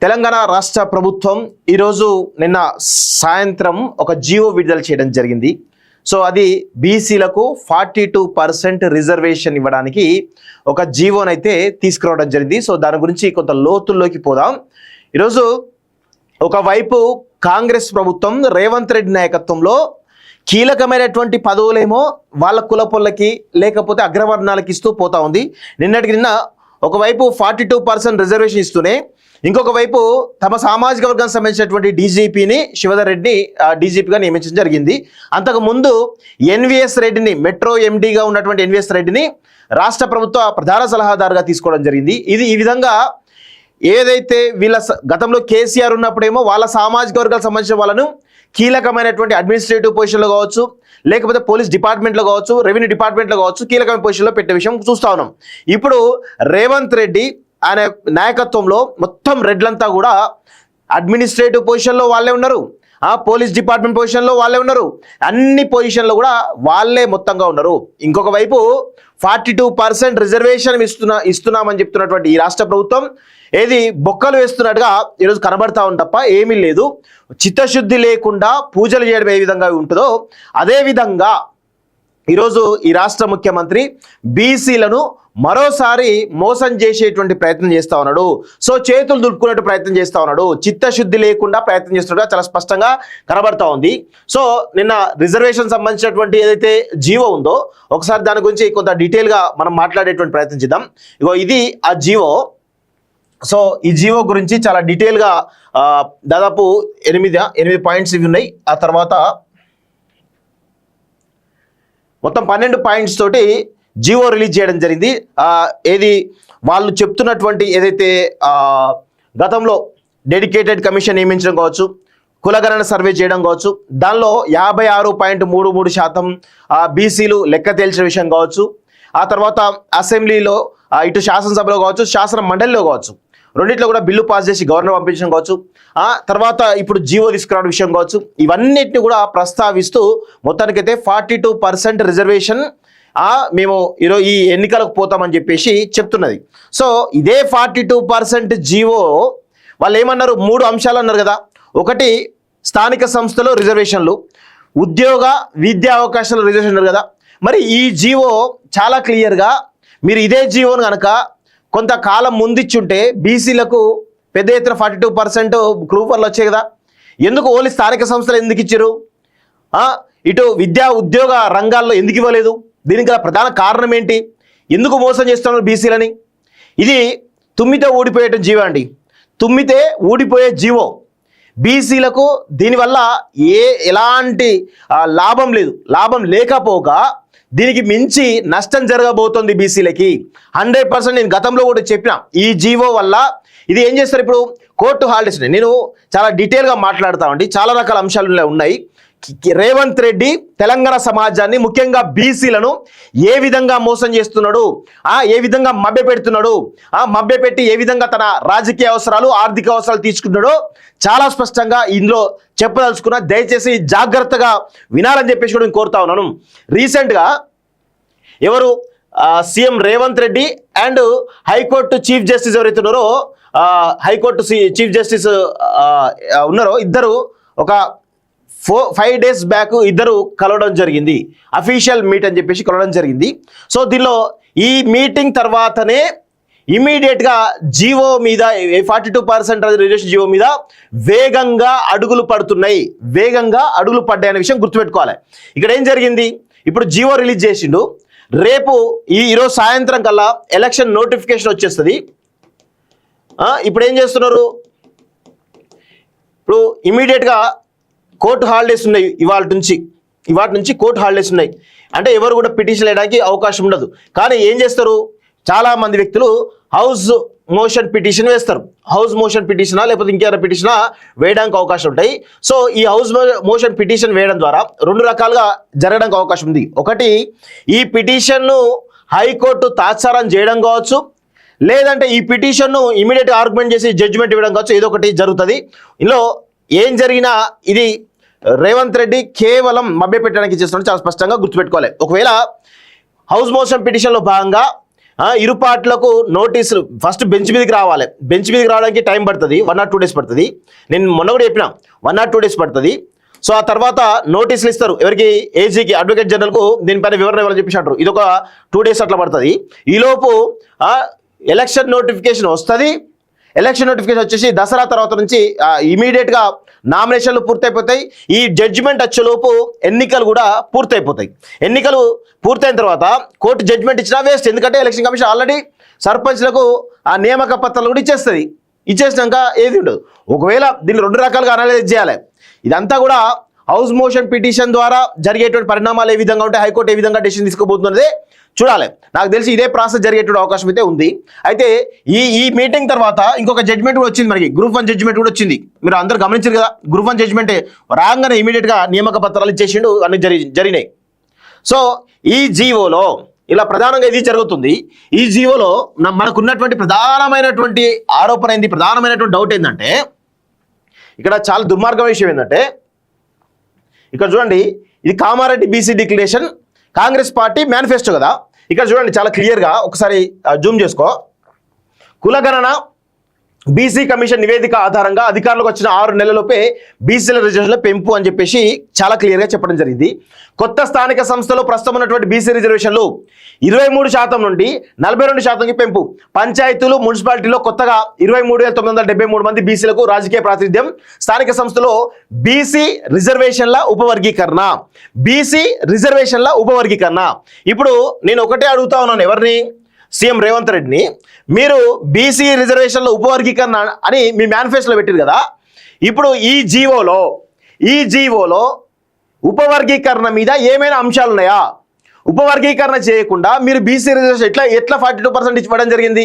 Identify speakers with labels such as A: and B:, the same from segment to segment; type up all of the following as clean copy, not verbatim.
A: తెలంగాణ రాష్ట్ర ప్రభుత్వం ఈరోజు నిన్న సాయంత్రం ఒక జీవో విడుదల చేయడం జరిగింది. సో అది బీసీలకు 42% రిజర్వేషన్ ఇవ్వడానికి ఒక జీవోనైతే తీసుకురావడం జరిగింది. సో దాని గురించి కొంత లోతుల్లోకి పోదాం. ఈరోజు ఒకవైపు కాంగ్రెస్ ప్రభుత్వం రేవంత్ రెడ్డి నాయకత్వంలో కీలకమైనటువంటి పదవులేమో వాళ్ళ కులపొల్లకి లేకపోతే అగ్రవర్ణాలకు ఇస్తూ పోతా ఉంది. నిన్నటికి నిన్న ఒకవైపు 42% రిజర్వేషన్ ఇస్తూనే ఇంకొక వైపు తమ సామాజిక వర్గానికి సంబంధించినటువంటి డీజీపీని శివధర్ రెడ్డిని డీజీపీగా నియమించడం జరిగింది. అంతకుముందు ఎన్వీఎస్ రెడ్డిని మెట్రో ఎండీగా ఉన్నటువంటి ఎన్వీఎస్ రెడ్డిని రాష్ట్ర ప్రభుత్వ ప్రధాన సలహాదారుగా తీసుకోవడం జరిగింది. ఇది ఈ విధంగా ఏదైతే వీళ్ళ గతంలో కేసీఆర్ ఉన్నప్పుడేమో వాళ్ళ సామాజిక వర్గాలకు సంబంధించిన వాళ్ళను కీలకమైనటువంటి అడ్మినిస్ట్రేటివ్ పొజిషన్లో కావచ్చు, లేకపోతే పోలీస్ డిపార్ట్మెంట్లో కావచ్చు, రెవెన్యూ డిపార్ట్మెంట్లో కావచ్చు, కీలకమైన పొజిషన్లో పెట్టే విషయం చూస్తూ ఉన్నాం. ఇప్పుడు రేవంత్ రెడ్డి ఆయన నాయకత్వంలో మొత్తం రెడ్లంతా కూడా అడ్మినిస్ట్రేటివ్ పొజిషన్లో వాళ్ళే ఉన్నారు, పోలీస్ డిపార్ట్మెంట్ పొజిషన్లో వాళ్ళే ఉన్నారు, అన్ని పొజిషన్లో కూడా వాళ్ళే మొత్తంగా ఉన్నారు. ఇంకొక వైపు 42% రిజర్వేషన్ ఇస్తున్నామని చెప్తున్నటువంటి ఈ రాష్ట్ర ప్రభుత్వం ఏది బొక్కలు వేస్తున్నట్టుగా ఈరోజు కనబడతా ఉంది తప్ప ఏమీ లేదు. చిత్తశుద్ధి లేకుండా పూజలు చేయడం ఏ విధంగా ఉంటుందో అదే విధంగా ఈరోజు ఈ రాష్ట్ర ముఖ్యమంత్రి బీసీలను మరోసారి మోసం చేసేటువంటి ప్రయత్నం చేస్తూ ఉన్నాడు. సో చేతులు దులుపుకునేట్టు ప్రయత్నం చేస్తూ ఉన్నాడు. చిత్తశుద్ధి లేకుండా ప్రయత్నం చేస్తున్నట్టుగా చాలా స్పష్టంగా కనబడతా ఉంది. సో నిన్న రిజర్వేషన్ సంబంధించినటువంటి ఏదైతే జీవో ఉందో ఒకసారి దాని గురించి కొంత డీటెయిల్గా మనం మాట్లాడేటువంటి ప్రయత్నం చేద్దాం. ఇగో ఇది ఆ జీవో. సో ఈ జీవో గురించి చాలా డీటెయిల్గా దాదాపు 8 పాయింట్స్ ఇవి ఉన్నాయి. ఆ తర్వాత మొత్తం 12 పాయింట్స్ తోటి జీవో రిలీజ్ చేయడం జరిగింది. ఏది వాళ్ళు చెప్తున్నటువంటి ఏదైతే గతంలో డెడికేటెడ్ కమిషన్ నియమించడం కావచ్చు, కులగణన సర్వే చేయడం కావచ్చు, దానిలో 56.33% బీసీలు లెక్క తేల్చిన విషయం కావచ్చు, ఆ తర్వాత అసెంబ్లీలో ఇటు శాసనసభలో కావచ్చు, శాసన మండలిలో కావచ్చు, రెండిట్లో కూడా బిల్లు పాస్ చేసి గవర్నర్ పంపించడం కావచ్చు, తర్వాత ఇప్పుడు జీవో తీసుకురావడం విషయం కావచ్చు, ఇవన్నిటిని కూడా ప్రస్తావిస్తూ మొత్తానికైతే 42% రిజర్వేషన్ మేము ఈరోజు ఈ ఎన్నికలకు పోతామని చెప్పేసి చెప్తున్నది. సో ఇదే 42% జీవో వాళ్ళు ఏమన్నారు, 3 అంశాలు అన్నారు కదా. ఒకటి స్థానిక సంస్థలు రిజర్వేషన్లు, ఉద్యోగ విద్యా అవకాశాలు రిజర్వేషన్ అన్నారు కదా. మరి ఈ జీవో చాలా క్లియర్గా మీరు ఇదే జీవోను కనుక కొంతకాలం ముందిచ్చుంటే బీసీలకు పెద్ద ఎత్తున 42% గ్రూప్ 1 వచ్చాయి కదా. ఎందుకు ఓన్లీ స్థానిక సంస్థలు ఎందుకు ఇచ్చారు? ఇటు విద్యా ఉద్యోగ రంగాల్లో ఎందుకు ఇవ్వలేదు? దీనికి గల ప్రధాన కారణం ఏంటి? ఎందుకు మోసం చేస్తున్నారు బీసీలని? ఇది తుమ్మితే ఊడిపోయేట జీవో అండి. తుమ్మితే ఊడిపోయే జీవో. బీసీలకు దీనివల్ల ఎలాంటి లాభం లేదు. లాభం లేకపోగా దీనికి మించి నష్టం జరగబోతోంది బీసీలకి 100%. నేను గతంలో కూడా చెప్పిన ఈ జీవో వల్ల ఇది ఏం చేస్తారు, ఇప్పుడు కోర్టు హాలిడేస్ నేను చాలా డీటెయిల్గా మాట్లాడతామండి. చాలా రకాల అంశాలు ఉన్నాయి. రేవంత్ రెడ్డి తెలంగాణ సమాజాన్ని ముఖ్యంగా బీసీలను ఏ విధంగా మోసం చేస్తున్నాడు, ఏ విధంగా మభ్యపెడుతున్నాడు, మభ్యపెట్టి ఏ విధంగా తన రాజకీయ అవసరాలు ఆర్థిక అవసరాలు తీసుకుంటున్నాడో చాలా స్పష్టంగా ఇందులో చెప్పదలుచుకున్నా. దయచేసి జాగ్రత్తగా వినాలని చెప్పేసి కూడా నేను కోరుతా ఉన్నాను. రీసెంట్గా ఎవరు CM Revanth Reddy and high court chief justice ఎవరైతే ఉన్నారో, హైకోర్టు చీఫ్ జస్టిస్ ఉన్నారో ఇద్దరు ఒక 5 days బ్యాక్ ఇద్దరు కలవడం జరిగింది. అఫీషియల్ మీట్ అని చెప్పేసి కలవడం జరిగింది. సో దీనిలో ఈ మీటింగ్ తర్వాతనే ఇమీడియట్గా జీవో మీద 42% రిజర్వేషన్ జీవో మీద వేగంగా అడుగులు పడుతున్నాయి. వేగంగా అడుగులు పడ్డాయనే విషయం గుర్తుపెట్టుకోవాలి. ఇక్కడ ఏం జరిగింది, ఇప్పుడు జీవో రిలీజ్ చేసిండు. రేపు ఈరోజు సాయంత్రం కల్లా ఎలక్షన్ నోటిఫికేషన్ వచ్చేస్తుంది. ఇప్పుడు ఏం చేస్తున్నారు, ఇప్పుడు ఇమీడియట్గా కోర్టు హాలిడేస్ ఉన్నాయి. ఇవాటి నుంచి కోర్టు హాలిడేస్ ఉన్నాయి. అంటే ఎవరు కూడా పిటిషన్ వేయడానికి అవకాశం ఉండదు. కానీ ఏం చేస్తారు, చాలామంది వ్యక్తులు హౌస్ మోషన్ పిటిషన్ వేస్తారు. హౌస్ మోషన్ పిటిషనా లేకపోతే ఇంకేమైనా పిటిషనా వేయడానికి అవకాశం ఉంటాయి. సో ఈ హౌస్ మోషన్ పిటిషన్ వేయడం ద్వారా 2 రకాలుగా జరగడానికి అవకాశం ఉంది. ఒకటి, ఈ పిటిషన్ను హైకోర్టు తాత్సారం చేయడం కావచ్చు, లేదంటే ఈ పిటిషన్ను ఇమీడియట్గా ఆర్గ్యుమెంట్ చేసి జడ్జిమెంట్ ఇవ్వడం కావచ్చు. ఏదో ఒకటి జరుగుతుంది. ఇందులో ఏం జరిగినా ఇది రేవంత్ రెడ్డి కేవలం మభ్య పెట్టడానికి చేస్తున్నట్టు చాలా స్పష్టంగా గుర్తుపెట్టుకోవాలి. ఒకవేళ హౌస్ మోషన్ పిటిషన్లో భాగంగా ఇరు పార్టీలకు నోటీసులు ఫస్ట్ బెంచ్ మీదకి రావాలి. బెంచ్ మీదకి రావడానికి టైం పడుతుంది, 1 or 2 days పడుతుంది. నేను మొన్న కూడా చెప్పిన 1 or 2 days పడుతుంది. సో ఆ తర్వాత నోటీసులు ఇస్తారు ఎవరికి, ఏజీకి, అడ్వకేట్ జనరల్కు దీనిపైన వివరణ ఇవ్వాలని చెప్పేసి అంటారు. ఇది ఒక 2 days అట్లా పడుతుంది. ఈలోపు ఎలక్షన్ నోటిఫికేషన్ వస్తుంది. ఎలక్షన్ నోటిఫికేషన్ వచ్చేసి దసరా తర్వాత నుంచి ఇమీడియట్గా నామినేషన్లు పూర్తయిపోతాయి. ఈ జడ్జిమెంట్ వచ్చేలోపు ఎన్నికలు కూడా పూర్తయిపోతాయి. ఎన్నికలు పూర్తయిన తర్వాత కోర్టు జడ్జిమెంట్ ఇచ్చినా వేస్ట్, ఎందుకంటే ఎలక్షన్ కమిషన్ ఆల్రెడీ సర్పంచ్లకు ఆ నియామక పత్రాలు కూడా ఇచ్చేస్తుంది. ఇచ్చేసినాక ఏది ఉండదు. ఒకవేళ దీన్ని 2 రకాలుగా అనలైజ్ చేయాలి. ఇదంతా కూడా హౌస్ మోషన్ పిటిషన్ ద్వారా జరిగేటువంటి పరిణామాలు ఏ విధంగా ఉంటే హైకోర్టు ఏ విధంగా డెసిషన్ తీసుకోబోతున్నది చూడాలి. నాకు తెలిసి ఇదే ప్రాసెస్ జరిగేటువంటి అవకాశం అయితే ఉంది. అయితే ఈ మీటింగ్ తర్వాత ఇంకొక జడ్జిమెంట్ కూడా వచ్చింది, మనకి Group 1 జడ్జిమెంట్ కూడా వచ్చింది. మీరు అందరూ గమనించారు కదా, Group 1 జడ్జిమెంట్ రాగానే ఇమీడియట్గా నియామక పత్రాలు ఇచ్చేసిండు, అన్ని జరిగినాయి. సో ఈ జీవోలో ఇలా ప్రధానంగా ఇది జరుగుతుంది. ఈ జీవోలో మనకున్నటువంటి ప్రధానమైనటువంటి ఆరోపణ ఏంది, ప్రధానమైనటువంటి డౌట్ ఏంటంటే, ఇక్కడ చాలా దుర్మార్గమైన విషయం ఏంటంటే, ఇక్కడ చూడండి, ఇది Kamareddy BC declaration Congress party manifesto కదా. ఇక్కడ చూడండి చాలా క్లియర్గా, ఒకసారి జూమ్ చేసుకో. కులగణన బీసీ కమిషన్ నివేదిక ఆధారంగా అధికారులకు వచ్చిన 6 నెలలలోపే బీసీల రిజర్వేషన్ల పెంపు అని చెప్పేసి చాలా క్లియర్గా చెప్పడం జరిగింది. కొత్త స్థానిక సంస్థలో ప్రస్తుతం ఉన్నటువంటి బీసీ రిజర్వేషన్లు 23% నుండి 42%కి పెంపు. పంచాయతీలు, మున్సిపాలిటీలో కొత్తగా 23,973 మంది బీసీలకు రాజకీయ ప్రాతినిధ్యం. స్థానిక సంస్థలో బీసీ రిజర్వేషన్ల ఉపవర్గీకరణ. బీసీ రిజర్వేషన్ల ఉపవర్గీకరణ. ఇప్పుడు నేను ఒకటే అడుగుతా ఉన్నాను, ఎవరిని, సీఎం రేవంత్ రెడ్డిని, మీరు బీసీ రిజర్వేషన్ల ఉపవర్గీకరణ అని మీ మేనిఫెస్టోలో పెట్టారు కదా. ఇప్పుడు ఈ జీవోలో ఉపవర్గీకరణ మీద ఏమైనా అంశాలు ఉన్నాయా? ఉపవర్గీకరణ చేయకుండా మీరు బీసీ రిజర్వేషన్ ఎట్లా 42% ఇవ్వడం జరిగింది?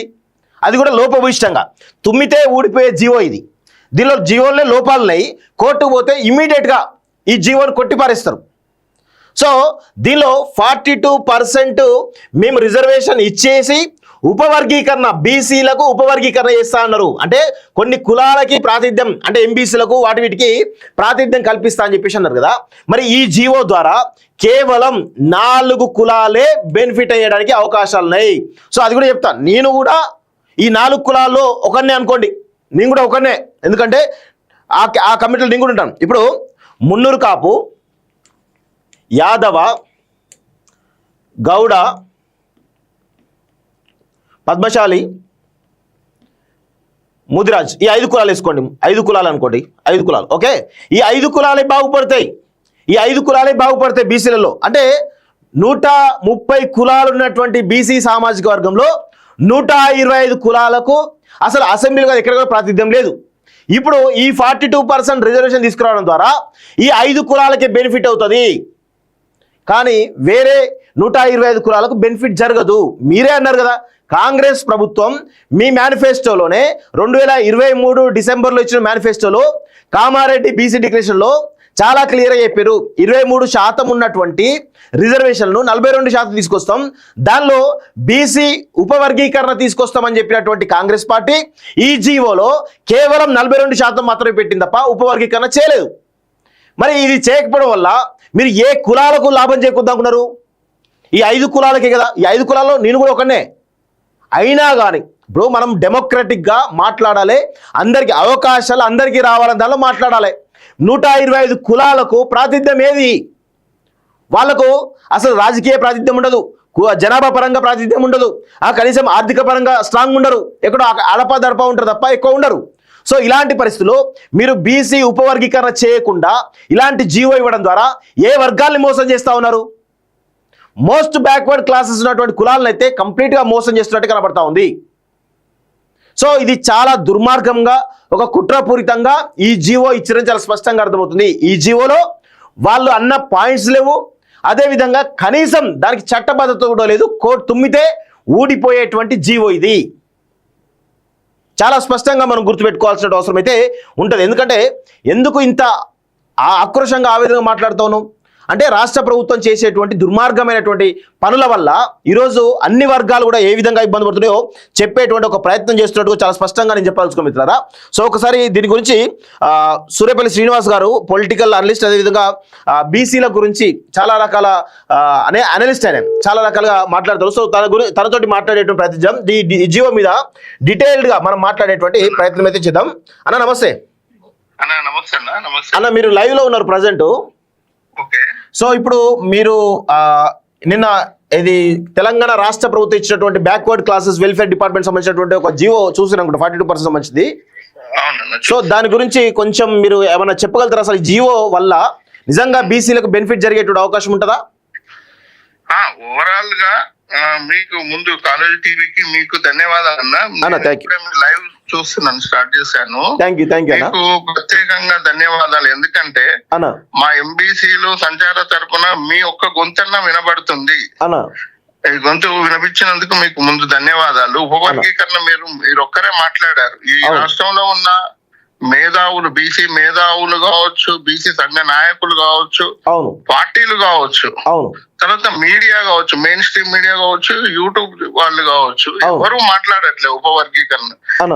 A: అది కూడా లోపభూయిష్టంగా తుమ్మితే ఊడిపోయే జీవో ఇది. దీనిలో జీవోలనే లోపాలున్నాయి. కోర్టుకు పోతే ఇమీడియట్గా ఈ జీవోను కొట్టిపారేస్తారు. సో దీనిలో 42% మేము రిజర్వేషన్ ఇచ్చేసి ఉపవర్గీకరణ, బీసీలకు ఉపవర్గీకరణ చేస్తా అన్నారు. అంటే కొన్ని కులాలకి ప్రాతినిధ్యం, అంటే ఎంబీసీలకు వీటికి ప్రాతినిధ్యం కల్పిస్తా అని చెప్పేసి అన్నారు కదా. మరి ఈ జీవో ద్వారా కేవలం 4 కులాలే బెనిఫిట్ అయ్యడానికి అవకాశాలు ఉన్నాయి. సో అది కూడా చెప్తాను, నేను కూడా ఈ 4 కులాల్లో ఒకరినే అనుకోండి, నేను కూడా ఒకరినే, ఎందుకంటే ఆ కమిటీలో నేను కూడా ఉంటాను. ఇప్పుడు మున్నూరు కాపు, యాదవ, గౌడ, పద్మశాలి, ముదిరాజ్, ఈ 5 కులాలు వేసుకోండి. 5 కులాలు అనుకోండి, 5 కులాలు. ఓకే, ఈ 5 కులాలే బాగుపడతాయి. ఈ 5 కులాలే బాగుపడతాయి బీసీలలో. అంటే 130 కులాలు ఉన్నటువంటి బీసీ సామాజిక వర్గంలో 125 కులాలకు అసలు అసెంబ్లీలో ఎక్కడ కూడా ప్రాతినిధ్యం లేదు. ఇప్పుడు ఈ 42% రిజర్వేషన్ తీసుకురావడం ద్వారా ఈ 5 కులాలకే బెనిఫిట్ అవుతుంది. కానీ వేరే 125 కులాలకు బెనిఫిట్ జరగదు. మీరే అన్నారు కదా, కాంగ్రెస్ ప్రభుత్వం మీ మేనిఫెస్టోలోనే 2023 డిసెంబర్లో ఇచ్చిన మేనిఫెస్టోలో కామారెడ్డి బీసీ డిక్లరేషన్లో చాలా క్లియర్గా చెప్పారు, 23% ఉన్నటువంటి రిజర్వేషన్లను 42% తీసుకొస్తాం, దానిలో బీసీ ఉపవర్గీకరణ తీసుకొస్తామని చెప్పినటువంటి కాంగ్రెస్ పార్టీ ఈ జీవోలో కేవలం 42% మాత్రమే పెట్టింది తప్ప ఉపవర్గీకరణ చేయలేదు. మరి ఇది చేయకపోవడం వల్ల మీరు ఏ కులాలకు లాభం చేకూరుదనుకున్నారు? ఈ 5 కులాలకే కదా. ఈ 5 కులాల్లో నేను కూడా ఒకనే. అయినా కానీ ఇప్పుడు మనం డెమోక్రటిక్గా మాట్లాడాలి, అందరికీ అవకాశాలు అందరికీ రావాలని దానిలో మాట్లాడాలి. 125 కులాలకు ప్రాతినిధ్యం ఏది? వాళ్లకు అసలు రాజకీయ ప్రాతినిధ్యం ఉండదు, జనాభా పరంగా ప్రాతినిధ్యం ఉండదు, కనీసం ఆర్థిక పరంగా స్ట్రాంగ్ ఉండరు, ఎక్కడో అడపదడప ఉంటారు తప్ప ఎక్కువ ఉండరు. సో ఇలాంటి పరిస్థితుల్లో మీరు బీసీ ఉపవర్గీకరణ చేయకుండా ఇలాంటి జీవో ఇవ్వడం ద్వారా ఏ వర్గాల్ని మోసం చేస్తూ ఉన్నారు? మోస్ట్ బ్యాక్వర్డ్ క్లాసెస్ ఉన్నటువంటి కులాలను అయితే కంప్లీట్గా మోసం చేస్తున్నట్టు కనబడతా ఉంది. సో ఇది చాలా దుర్మార్గంగా, ఒక కుట్రపూరితంగా ఈ జీవో ఇచ్చారని చాలా స్పష్టంగా అర్థమవుతుంది. ఈ జీవోలో వాళ్ళు అన్న పాయింట్స్ లేవు, అదేవిధంగా కనీసం దానికి చట్టబద్ధత కూడా లేదు. కోర్టు తుమ్మితే ఊడిపోయేటువంటి జీవో ఇది. చాలా స్పష్టంగా మనం గుర్తుపెట్టుకోవాల్సిన అవసరం అయితే ఉంటుంది. ఎందుకంటే ఎందుకు ఇంత ఆక్రోషంగా ఆ విధంగా మాట్లాడుతాను? అంటే రాష్ట్ర ప్రభుత్వం చేసేటువంటి దుర్మార్గమైనటువంటి పనుల వల్ల ఈరోజు అన్ని వర్గాలు కూడా ఏ విధంగా ఇబ్బంది పడుతున్నాయో చెప్పేటువంటి ఒక ప్రయత్నం చేస్తున్నట్టు చాలా స్పష్టంగా నేను చెప్పాల్సుకున్నాను మిత్రులారా. సో ఒకసారి దీని గురించి సూర్యపల్లి శ్రీనివాస్ గారు పొలిటికల్ అనలిస్ట్, అదేవిధంగా బీసీల గురించి చాలా రకాల అనలిస్ట్ ఆయన చాలా రకాలుగా మాట్లాడతారు. సో తనతోటి మాట్లాడేటువంటి ప్రయత్నం ఈ జీవో మీద డీటెయిల్డ్గా మనం మాట్లాడేటువంటి ప్రయత్నం అయితే చేద్దాం. అన్న నమస్తే. అన్న మీరు లైవ్ లో ఉన్నారు ప్రజెంట్. సో ఇప్పుడు మీరు నిన్న ఇది తెలంగాణ రాష్ట్ర ప్రభుత్వం ఇచ్చినటువంటి బ్యాక్వర్డ్ క్లాసెస్ వెల్ఫేర్ డిపార్ట్మెంట్ సంబంధించినటువంటి ఒక జీవో చూసినప్పుడు 42% సంబంధించింది. సో దాని గురించి కొంచెం మీరు ఏమైనా చెప్పగలుగుతారా? అసలు ఈ జీవో వల్ల నిజంగా బీసీలకు బెనిఫిట్ జరిగేటువంటి అవకాశం ఉంటుందా?
B: ఓవరాల్ గా మీకు ముందు కాలేజ్ టీవీకి మీకు ధన్యవాదాలు అన్న. లైవ్ చూస్తున్నాను, స్టార్ట్ చేశాను. మీకు ప్రత్యేకంగా ధన్యవాదాలు. ఎందుకంటే మా ఎంబీసీలు సంచార తరపున మీ ఒక్క గొంతన్న వినబడుతుంది. ఈ గొంతు వినిపించినందుకు మీకు ముందు ధన్యవాదాలు. ఉపవర్గీకరణ మీరు ఒక్కరే మాట్లాడారు. ఈ రాష్ట్రంలో ఉన్న మేధావులు, బీసీ మేధావులు కావచ్చు, బీసీ సంఘ నాయకులు కావచ్చు, పార్టీలు కావచ్చు, తర్వాత మీడియా కావచ్చు, మెయిన్ స్ట్రీమ్ మీడియా కావచ్చు, యూట్యూబ్ వాళ్ళు కావచ్చు, ఎవరు మాట్లాడట్లేదు ఉపవర్గీకరణ.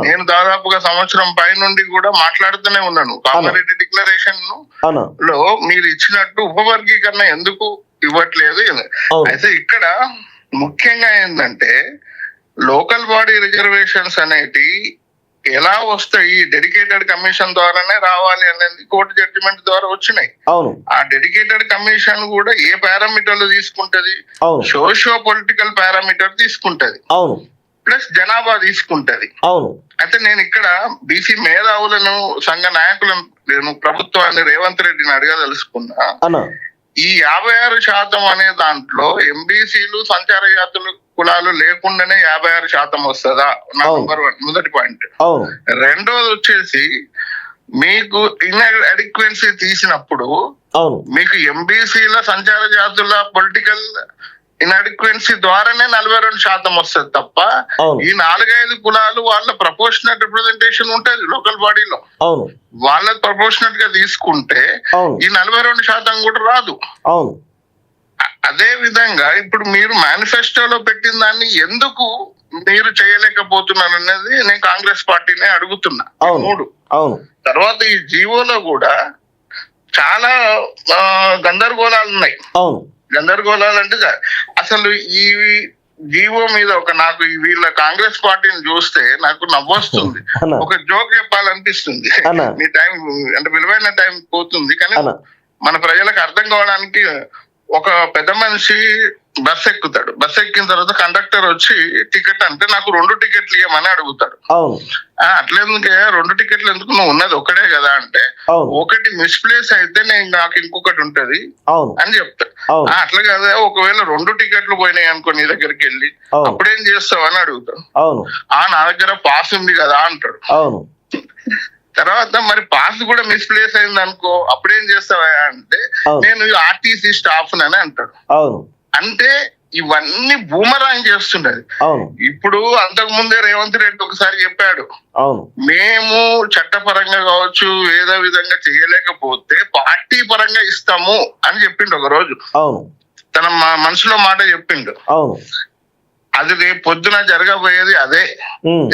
B: నేను దాదాపుగా సంవత్సరం పై నుండి కూడా మాట్లాడుతూనే ఉన్నాను. కామారెడ్డి డిక్లరేషన్ లో మీరు ఇచ్చినట్టు ఉపవర్గీకరణ ఎందుకు ఇవ్వట్లేదు? అయితే ఇక్కడ ముఖ్యంగా ఏంటంటే లోకల్ బాడీ రిజర్వేషన్స్ అనేటి ఎలా వస్తాయి? డెడికేటెడ్ కమిషన్ ద్వారానే రావాలి అనేది కోర్టు జడ్జిమెంట్ ద్వారా వచ్చినాయి. ఆ డెడికేటెడ్ కమిషన్ కూడా ఏ పారామీటర్లు తీసుకుంటది? సోషియో పొలిటికల్ పారామీటర్ తీసుకుంటది, ప్లస్ జనాభా తీసుకుంటది. అయితే నేను ఇక్కడ బీసీ మేధావులను, సంఘ నాయకులను, నేను ప్రభుత్వాన్ని, రేవంత్ రెడ్డిని అడగదలుచుకున్నా. ఈ 56% అనే దాంట్లో ఎంబీసీలు, సంచార జాతులు, కులాలు లేకుండానే 56% వస్తుందా? నంబర్ 1 మొదటి పాయింట్. రెండోది వచ్చేసి మీకు ఇన్అడిక్వెన్సీ తీసినప్పుడు మీకు ఎంబీసీల, సంచార జాతుల పొలిటికల్ ఇన్అడిక్వెన్సీ ద్వారానే 42% వస్తుంది తప్ప ఈ 4-5 కులాలు వాళ్ళ ప్రపోర్షనల్ రిప్రజెంటేషన్ ఉంటది లోకల్ బాడీలో. వాళ్ళ ప్రపోర్షనల్ గా తీసుకుంటే ఈ 42% కూడా రాదు. అదే విధంగా ఇప్పుడు మీరు మేనిఫెస్టోలో పెట్టిన దాన్ని ఎందుకు మీరు చేయలేకపోతున్నారు అనేది నేను కాంగ్రెస్ పార్టీనే అడుగుతున్నా. 3 తర్వాత ఈ జీవోలో కూడా చాలా గందరగోళాలు ఉన్నాయి. గందరగోళాలు అంటే అసలు ఈ జీవో మీద నాకు వీళ్ళ కాంగ్రెస్ పార్టీని చూస్తే నాకు నవ్వొస్తుంది. ఒక జోక్ చెప్పాలనిపిస్తుంది. మీ టైం అంటే విలువైన టైం పోతుంది, కానీ మన ప్రజలకు అర్థం కావడానికి ఒక పెద్ద మనిషి బస్ ఎక్కుతాడు. బస్ ఎక్కిన తర్వాత కండక్టర్ వచ్చి టికెట్ అంటే నాకు 2 టికెట్లు ఇవ్వమని అడుగుతాడు. అట్లెందుకే 2 టికెట్లు ఎందుకు, నువ్వు ఉన్నది ఒకటే కదా అంటే, ఒకటి మిస్ప్లేస్ అయితే నాకు ఇంకొకటి ఉంటది అని చెప్తాడు. అట్లా కదా, ఒకవేళ 2 టికెట్లు పోయినాయి అనుకో నీ దగ్గరికి వెళ్ళి, అప్పుడేం చేస్తావు అని అడుగుతాడు. నా దగ్గర పాస్ ఉంది కదా అంటాడు. తర్వాత మరి పాస్ కూడా మిస్ప్లేస్ అయింది అనుకో, అప్పుడేం చేస్తావా అంటే, నేను ఆర్టీసీ స్టాఫ్ అని అంటాడు. అంటే ఇవన్నీ బూమరాంగ్ చేస్తుండేది. ఇప్పుడు అంతకు ముందే రేవంత్ రెడ్డి ఒకసారి చెప్పాడు, మేము చట్టపరంగా కావచ్చు ఏదో విధంగా చేయలేకపోతే పార్టీ పరంగా ఇస్తాము అని చెప్పిండు ఒక రోజు. తన మనసులో మాట చెప్పిండు. అది రేపు పొద్దున జరగబోయేది అదే.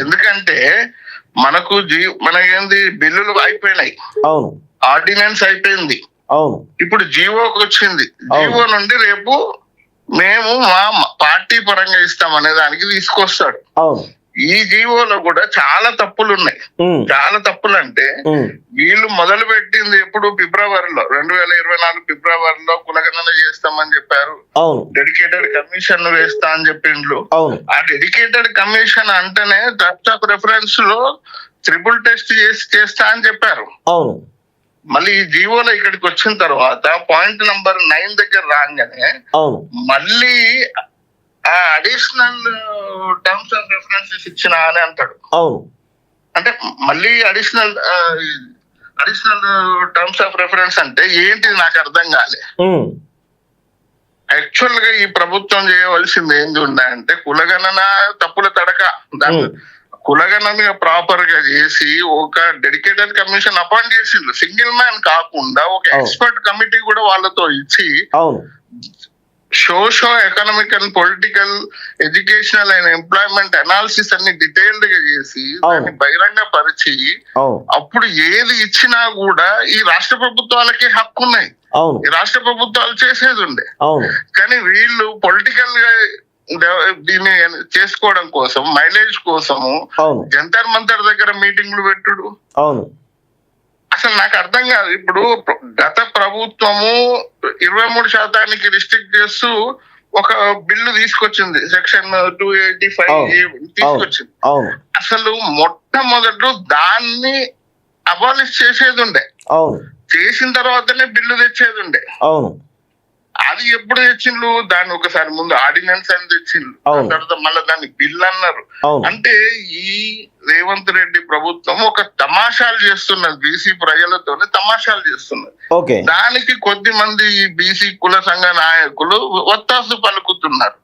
B: ఎందుకంటే మనకేంది, బిల్లులు అయిపోయినాయి, ఆర్డినెన్స్ అయిపోయింది, ఇప్పుడు జీవోకి వచ్చింది. జీవో నుండి రేపు మేము మా పార్టీ పరంగా ఇస్తాం అనే దానికి తీసుకొస్తాడు. ఈ జీవోలో కూడా చాలా తప్పులు ఉన్నాయి. చాలా తప్పులు అంటే వీళ్ళు మొదలు పెట్టింది ఎప్పుడు ఫిబ్రవరిలో 2024 ఫిబ్రవరిలో కులగణన చేస్తామని చెప్పారు. డెడికేటెడ్ కమిషన్ వేస్తా అని చెప్పిండ్రు. ఆ డెడికేటెడ్ కమిషన్ అంటేనే టర్మ్స్ ఆఫ్ రెఫరెన్స్ లో ట్రిపుల్ టెస్ట్ చేస్తా అని చెప్పారు. మళ్ళీ ఈ జీవోలో ఇక్కడికి వచ్చిన తర్వాత పాయింట్ నంబర్ 9 దగ్గర రాగానే మళ్ళీ అడిషనల్ టర్మ్స్ ఆఫ్ రెఫరెన్సెస్ ఇచ్చిన అని అంటాడు. అంటే మళ్ళీ అడిషనల్ టర్మ్స్ ఆఫ్ రెఫరెన్స్ అంటే ఏంటి నాకు అర్థం కాలే. యాక్చువల్ గా ఈ ప్రభుత్వం చేయవలసింది ఏంటి ఉందంటే, కులగణన తప్పుల తడక, దాన్ని కులగణన ప్రాపర్ గా చేసి ఒక డెడికేటెడ్ కమిషన్ అపాయింట్ చేసిండు. సింగిల్ మ్యాన్ కాకుండా ఒక ఎక్స్పర్ట్ కమిటీ కూడా వాళ్ళతో ఇచ్చి socio economic and political, educational and employment analysis అన్ని డీటెయిల్డ్ గా చేసి దాన్ని బహిరంగ పరిచి అప్పుడు ఏది ఇచ్చినా కూడా ఈ రాష్ట్ర ప్రభుత్వాలకే హక్కు ఉన్నాయి, ఈ రాష్ట్ర ప్రభుత్వాలు చేసేది ఉండే. కానీ వీళ్ళు పొలిటికల్ గా దీన్ని చేసుకోవడం కోసం, మైలేజ్ కోసము జంతర్ మంతర్ దగ్గర మీటింగ్లు పెట్టుడు. అసలు నాకు అర్థం కాదు. ఇప్పుడు గత ప్రభుత్వము 23% రిస్ట్రిక్ట్ చేస్తూ ఒక బిల్లు తీసుకొచ్చింది, సెక్షన్ 285 తీసుకొచ్చింది. అసలు మొట్టమొదటి దాన్ని అబాలిష్ చేసేది ఉండే, చేసిన తర్వాతనే బిల్లు తెచ్చేది ఉండే. అది ఎప్పుడు తెచ్చిండ్రు? దాన్ని ఒకసారి ముందు ఆర్డినెన్స్ అని తెచ్చిండ్రు, తర్వాత మళ్ళీ దాన్ని బిల్ అన్నారు. అంటే ఈ రేవంత్ రెడ్డి ప్రభుత్వం ఒక తమాషాలు చేస్తున్నది, బీసీ ప్రజలతోనే తమాషాలు చేస్తున్నది. దానికి కొద్ది మంది ఈ బీసీ కుల సంఘ నాయకులు ఒత్తాసు పలుకుతున్నారు.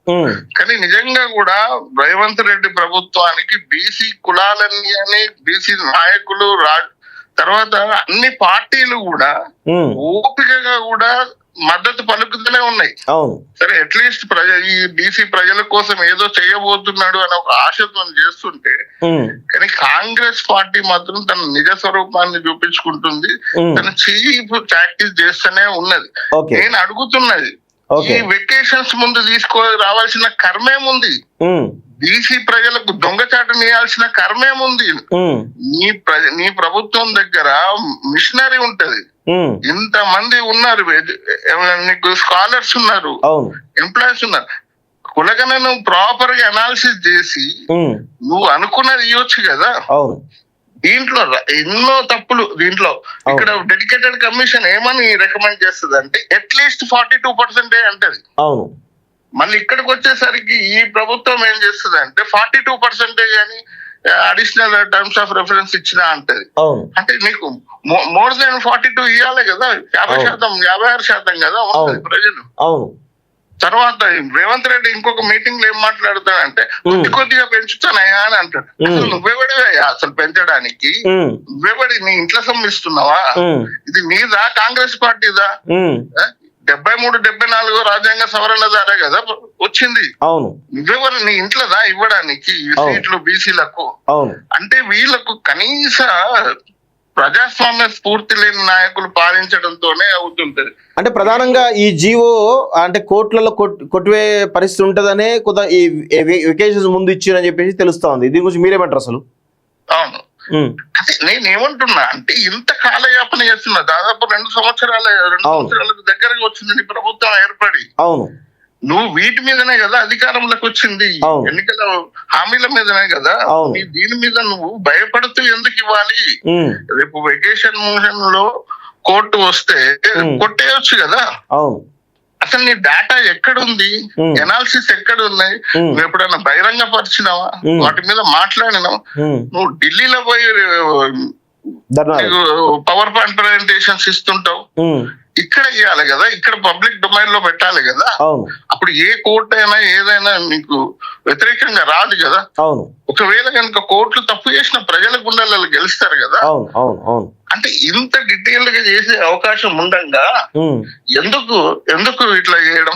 B: కానీ నిజంగా కూడా రేవంత్ రెడ్డి ప్రభుత్వానికి బీసీ కులాలన్నీ అని బీసీ నాయకులు తర్వాత అన్ని పార్టీలు కూడా ఓపికగా కూడా మద్దతు పలుకుతూనే ఉన్నాయి. సరే అట్లీస్ట్ ఈ బీసీ ప్రజల కోసం ఏదో చేయబోతున్నాడు అని ఒక ఆశతో చేస్తుంటే, కానీ కాంగ్రెస్ పార్టీ మాత్రం తన నిజ స్వరూపాన్ని చూపించుకుంటుంది, తన చీఫ్ ప్రాక్టీస్ చేస్తూనే ఉన్నది. నేను అడుగుతున్నది, ఈ వెకేషన్స్ ముందు రావాల్సిన కర్మేముంది? బీసీ ప్రజలకు దొంగచాటు నేయాల్సిన కర్మేముంది? నీ ప్రభుత్వం దగ్గర మిషనరీ ఉంటది, ఇంత మంది ఉన్నారు, నీకు స్కాలర్స్ ఉన్నారు, ఎంప్లాయీస్ ఉన్నారు. కులగణను ప్రాపర్ గా అనాలిసిస్ చేసి నువ్వు అనుకున్నది ఇవ్వచ్చు కదా. దీంట్లో ఎన్నో తప్పులు. దీంట్లో ఇక్కడ డెడికేటెడ్ కమిషన్ ఏమని రికమెండ్ చేస్తుంది అంటే అట్లీస్ట్ 42% అంటది. మళ్ళీ ఇక్కడికి వచ్చేసరికి ఈ ప్రభుత్వం ఏం చేస్తుంది అంటే 42% అని అడిషనల్ టర్మ్స్ ఆఫ్ రెఫరెన్స్ ఇచ్చినా అంటది. అంటే నీకు మోర్ దెన్ 42 ఇవ్వాలి కదా, 50%, 56% కదా ఉన్నది ప్రజలు. తర్వాత రేవంత్ రెడ్డి ఇంకొక మీటింగ్ లో ఏం మాట్లాడతాడంటే కొద్దిగా పెంచుతానయ్యా అని అంటాడు. అసలు నువ్వెవడివయ్యా అసలు పెంచడానికి? నువ్వెవడి? నీ ఇంట్లో సమ్మిస్తున్నావా? ఇది నీదా కాంగ్రెస్ పార్టీదా? 73, 74 రాజ్యాంగ సవరణ ద్వారా కదా వచ్చింది. నువ్వెవరు? నీ ఇంట్లోదా ఇవ్వడానికి సీట్లు బీసీలకు? అంటే వీళ్ళకు కనీస ప్రజాస్వామ్య స్ఫూర్తి లేని నాయకులు పాలించడంతోనే అవుతుంటది.
A: అంటే ప్రధానంగా ఈ జీవో అంటే కోర్టులలో కొట్టివే పరిస్థితి ఉంటదనే కొంత ఈ వెకేషన్స్ ముందు ఇచ్చిరని చెప్పేసి తెలుస్తా ఉంది. దీని గురించి మీరేమంటారు అసలు?
B: అవును, అదే నేనేమంటున్నా అంటే ఇంత కాలయాపన చేస్తున్నా, దాదాపు 2 సంవత్సరాలకు దగ్గరగా వచ్చింది ప్రభుత్వం ఏర్పడి. నువ్వు వీటి మీదనే కదా అధికారంలోకి వచ్చింది, ఎన్నికల హామీల మీదనే కదా. దీని మీద నువ్వు భయపడుతూ ఎందుకు ఇవ్వాలి? రేపు వెకేషన్ మోషన్ లో కోర్టు వస్తే కొట్టేయచ్చు కదా. అసలు నీ డేటా ఎక్కడుంది? ఎనాలిసిస్ ఎక్కడ ఉన్నాయి? నువ్వు ఎప్పుడైనా బహిరంగ పరిచినావా? వాటి మీద మాట్లాడినావు? నువ్వు ఢిల్లీలో పోయి పవర్ పాయింట్ ప్రజెంటేషన్స్ ఇస్తుంటావు, ఇక్కడ ఇవ్వాలి కదా, ఇక్కడ పబ్లిక్ డొమైన్ లో పెట్టాలి కదా. అప్పుడు ఏ కోర్టు అయినా ఏదైనా మీకు వ్యతిరేకంగా రాదు కదా. ఒకవేళ కనుక కోర్టులు తప్పు చేసిన ప్రజల గుండెలలో గెలుస్తారు కదా. అంటే ఇంత డీటెయిల్ గా చేసే అవకాశం ఉండగా ఎందుకు ఇట్లా చేయడం?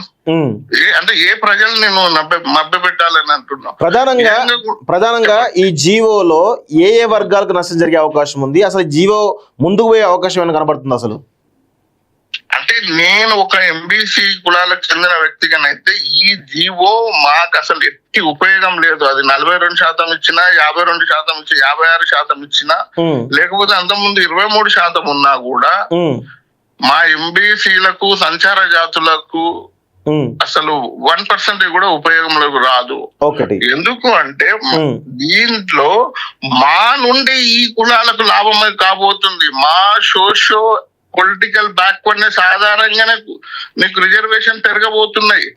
B: అంటే ఏ ప్రజలు నేను మభ్య పెట్టాలని అంటున్నాను.
A: ప్రధానంగా ఈ జీవోలో ఏ వర్గాలకు నష్టం జరిగే అవకాశం ఉంది? అసలు జీవో ముందుకు పోయే అవకాశం ఏమైనా కనబడుతుంది అసలు?
B: అంటే నేను ఒక ఎంబీసీ కులాలకు చెందిన వ్యక్తిగానైతే ఈ జీవో మాకు అసలు ఎట్టి ఉపయోగం లేదు. అది 42% ఇచ్చినా, 52% ఇచ్చి 56% ఇచ్చినా, లేకపోతే అంతకుముందు 23% ఉన్నా కూడా మా ఎంబీసీలకు, సంచార జాతులకు అసలు 1% కూడా ఉపయోగంలోకి రాదు. ఎందుకు అంటే దీంట్లో మా నుండి ఈ కులాలకు లాభమే కాబోతుంది. మా సోషో పొలిటికల్ బ్యాక్వర్డ్నెస్ ఆధారంగానే మీకు రిజర్వేషన్ పెరగబోతున్నాయి.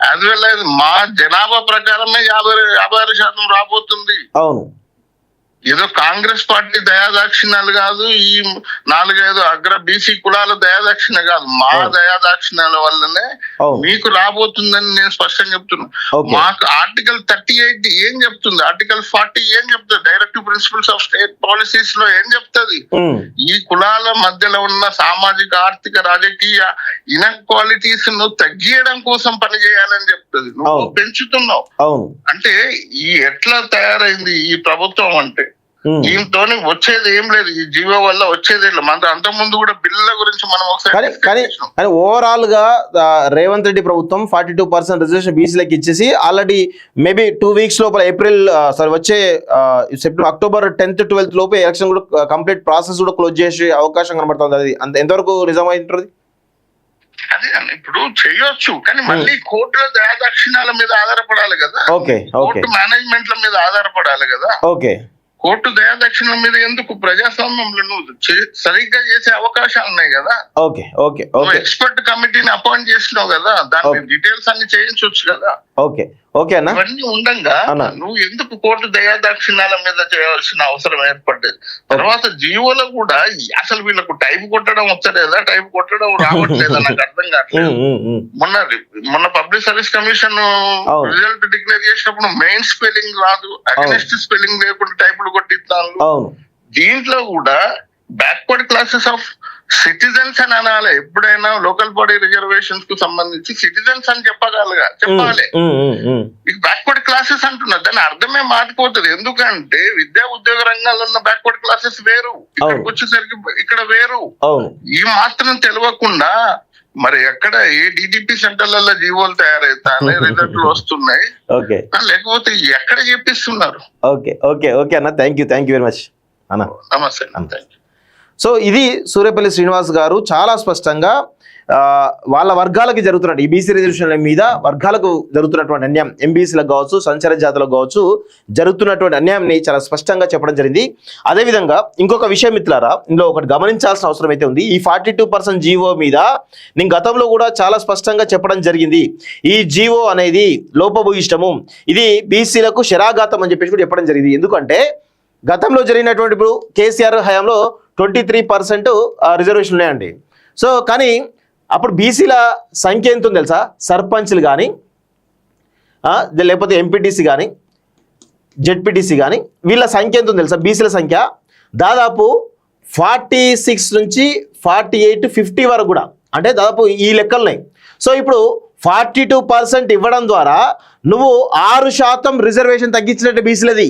B: యాజ్ వెల్ యాజ్ మా జనాభా ప్రకారమే 56% రాబోతుంది. ఏదో కాంగ్రెస్ పార్టీ దయాదాక్షిణ్యాలు కాదు, ఈ 4-5 అగ్ర బీసీ కులాల దయాదాక్షిణ కాదు, మా దయాదాక్షిణ్యాల వల్లనే మీకు రాబోతుందని నేను స్పష్టంగా చెప్తున్నాను. మాకు ఆర్టికల్ 38 ఏం చెప్తుంది, ఆర్టికల్ 40 ఏం చెప్తుంది, directive principles of state policies లో ఏం చెప్తుంది, ఈ కులాల మధ్యలో ఉన్న సామాజిక ఆర్థిక రాజకీయ ఇన్ఈక్వాలిటీస్ ను తగ్గియడం కోసం పనిచేయాలని చెప్తుంది. నువ్వు పెంచుతున్నావు అంటే ఈ ఎట్లా తయారైంది ఈ ప్రభుత్వం అంటే దీంతో వచ్చేది ఏం లేదు, ఈ జీవో వల్ల వచ్చేది లేదు. మన అంతకుముందు కూడా బిల్లుల గురించి మనం ఒకసారి
A: కానీ ఓవరాల్ గా రేవంత్ రెడ్డి ప్రభుత్వం 42% రిజర్వేషన్ బీసీలకు ఇచ్చేసి ఆల్రెడీ మేబీ 2 వీక్స్ లోపల వచ్చే అక్టోబర్ 10th 12th లోపు ఎలక్షన్ కూడా కంప్లీట్ ప్రాసెస్ కూడా క్లోజ్ చేసే అవకాశం కనబడుతుంది. అది ఎంతవరకు నిజమైంటుంది?
B: అదే ఇప్పుడు చేయొచ్చు, కానీ మళ్ళీ కోర్టుల దయాదాక్షిణ్యాల మీద ఆధారపడాలి కదా, కోర్టు మేనేజ్మెంట్ల మీద ఆధారపడాలి కదా. కోర్టు దయాదక్షిణల మీద ఎందుకు, ప్రజాస్వామ్యంలో నువ్వు సరిగ్గా చేసే అవకాశాలు ఉన్నాయి కదా. ఎక్స్పర్ట్ కమిటీని అపాయింట్ చేసినావు కదా, దాని డీటెయిల్స్ అన్ని చేయించవచ్చు కదా. ఇవన్నీ ఉండగా నువ్వు ఎందుకు కోర్టు దయాదాక్షిణ్యాల మీద చేయాల్సిన అవసరం ఏర్పడ్డది? తర్వాత జీవోలో కూడా అసలు వీళ్ళకు టైం కొట్టడం వచ్చలేదా, టైం కొట్టడం రావట్లేదా నాకు అర్థం కావట్లేదు. మొన్న public service commission result declare చేసినప్పుడు మెయిన్ స్పెల్లింగ్ రాదు, అగెనిస్ట్ స్పెల్లింగ్ లేకుండా టైపులు కొట్టిస్తాను. దీంట్లో కూడా బ్యాక్వర్డ్ క్లాసెస్ ఆఫ్ సిటిజన్స్ అని అనాలి. ఎప్పుడైనా లోకల్ బాడీ రిజర్వేషన్స్ కు సంబంధించి సిటిజన్స్ అని చెప్పాలి. బ్యాక్వర్డ్ క్లాసెస్ అంటున్నారు, దాని అర్థమే మారిపోతుంది. ఎందుకంటే విద్యా ఉద్యోగ రంగాల్లో ఉన్న బ్యాక్వర్డ్ క్లాసెస్ వేరు, ఇక్కడికి వచ్చేసరికి ఇక్కడ వేరు. ఈ మాత్రం తెలియకుండా మరి ఎక్కడ ఏ డిటిపి సెంటర్లలో జీవోలు తయారైతాయి, రిజల్ట్లు వస్తున్నాయి, లేకపోతే ఎక్కడ చెప్పిస్తున్నారు?
A: ఓకే అన్న, థ్యాంక్ యూ వెరీ మచ్ అన్న.
B: నమస్తే అన్న.
A: సో ఇది సూర్యపల్లి శ్రీనివాస్ గారు చాలా స్పష్టంగా వాళ్ళ వర్గాలకి జరుగుతున్నట్టు ఈ బీసీ రిజర్వేషన్ల మీద వర్గాలకు జరుగుతున్నటువంటి అన్యాయం, ఎంబీసీలకు కావచ్చు, సంచార జాతులకు కావచ్చు, జరుగుతున్నటువంటి అన్యాయాన్ని చాలా స్పష్టంగా చెప్పడం జరిగింది. అదేవిధంగా ఇంకొక విషయం మిత్రులారా, ఇందులో ఒకటి గమనించాల్సిన అవసరం అయితే ఉంది. ఈ 42% జీవో మీద నేను గతంలో కూడా చాలా స్పష్టంగా చెప్పడం జరిగింది. ఈ జీవో అనేది లోపభూయిష్టము, ఇది బీసీలకు శరాఘాతం అని చెప్పేసి కూడా చెప్పడం జరిగింది. ఎందుకంటే గతంలో జరిగినటువంటి ఇప్పుడు కేసీఆర్ హయాంలో 23% రిజర్వేషన్ ఉన్నాయండి. సో కానీ అప్పుడు బీసీల సంఖ్య ఎంత ఉంది తెలుసా? సర్పంచ్లు కానీ లేకపోతే ఎంపీటీసీ కానీ జెడ్పీటీసీ కానీ వీళ్ళ సంఖ్య ఎంత ఉంది తెలుసా? బీసీల సంఖ్య దాదాపు 46 నుంచి 48, 50 వరకు కూడా, అంటే దాదాపు ఈ లెక్కలున్నాయి. సో ఇప్పుడు 42% ఇవ్వడం ద్వారా నువ్వు 6% రిజర్వేషన్ తగ్గించినట్టే బీసీలది,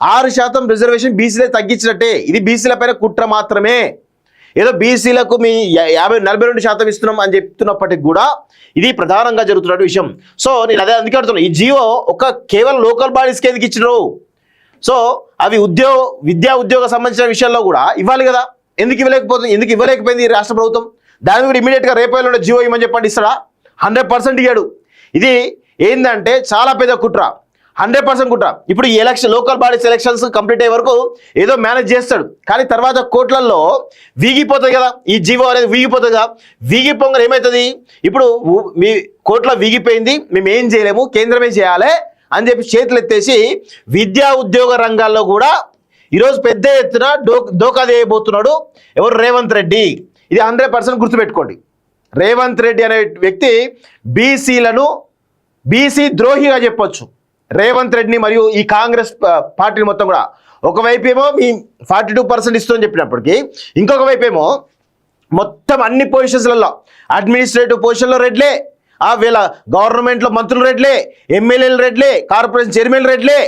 A: 6% రిజర్వేషన్ బీసీలే తగ్గించినట్టే. ఇది బీసీల పైన కుట్ర మాత్రమే. ఏదో బీసీలకు మీ 42% ఇస్తున్నాం అని చెప్తున్నప్పటికి కూడా ఇది ప్రధానంగా జరుగుతున్న విషయం. సో నేను అందుకే అడుగుతున్నా, ఈ జీవో కేవలం లోకల్ బాడీస్కి ఎందుకు ఇచ్చినారు? సో అవి విద్యా ఉద్యోగ సంబంధించిన విషయాల్లో కూడా ఇవ్వాలి కదా, ఎందుకు ఇవ్వలేకపోయింది ఈ రాష్ట్ర ప్రభుత్వం? దాని కూడా ఇమీడియట్గా రేపు జీవో ఇవ్వమని చెప్పండి, ఇస్తాడా? 100% ఇయ్యాడు. ఇది ఏంటంటే చాలా పెద్ద కుట్ర, 100% కుట్ర. ఇప్పుడు ఈ లోకల్ బాడీస్ ఎలక్షన్స్ కంప్లీట్ అయ్యే వరకు ఏదో మేనేజ్ చేస్తాడు, కానీ తర్వాత కోర్టులలో వీగిపోతుంది కదా, ఈ జీవో అనేది వీగిపోతుంది కదా. వీగిపోగా ఏమవుతుంది? ఇప్పుడు మీ కోర్టులో వీగిపోయింది, మేము ఏం చేయలేము, కేంద్రమే చేయాలి అని చెప్పి చేతులు ఎత్తేసి విద్యా ఉద్యోగ రంగాల్లో కూడా ఈరోజు పెద్ద ఎత్తున దోకా చేయబోతున్నాడు ఎవరు? రేవంత్ రెడ్డి. ఇది 100% గుర్తుపెట్టుకోండి. రేవంత్ రెడ్డి అనే వ్యక్తి బీసీ ద్రోహిగా చెప్పొచ్చు రేవంత్ రెడ్డిని మరియు ఈ కాంగ్రెస్ పార్టీని మొత్తం కూడా. ఒకవైపు ఏమో మీ 42% ఇస్తుందని చెప్పినప్పటికీ, ఇంకొక వైపు ఏమో మొత్తం అన్ని పొజిషన్స్లలో అడ్మినిస్ట్రేటివ్ పొజిషన్లో రెడ్లే, వీళ్ళ గవర్నమెంట్లో మంత్రులు రెడ్లే, ఎమ్మెల్యేలు రెడ్లే, కార్పొరేషన్ చైర్మన్ రెడ్లే,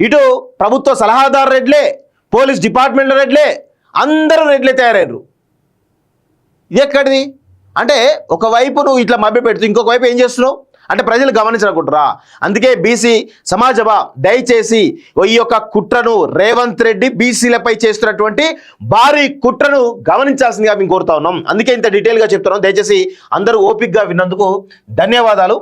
A: ఇటు ప్రభుత్వ సలహాదారు రెడ్లే, పోలీస్ డిపార్ట్మెంట్లో రెడ్లే, అందరూ రెడ్లే తయారయ్యారు. ఇది ఎక్కడిది? అంటే ఒకవైపు నువ్వు ఇట్లా మభ్య పెడుతూ ఇంకొక వైపు ఏం చేస్తున్నావు అంటే ప్రజలు గమనించనుకుంటారా? అందుకే బీసీ సమాజమా, దయచేసి ఈ యొక్క కుట్రను రేవంత్ రెడ్డి బీసీలపై చేస్తున్నటువంటి భారీ కుట్రను గమనించాల్సిందిగా మేము కోరుతా ఉన్నాం. అందుకే ఇంత డీటెయిల్గా చెప్తున్నాం. దయచేసి అందరూ ఓపికగా విన్నందుకు ధన్యవాదాలు.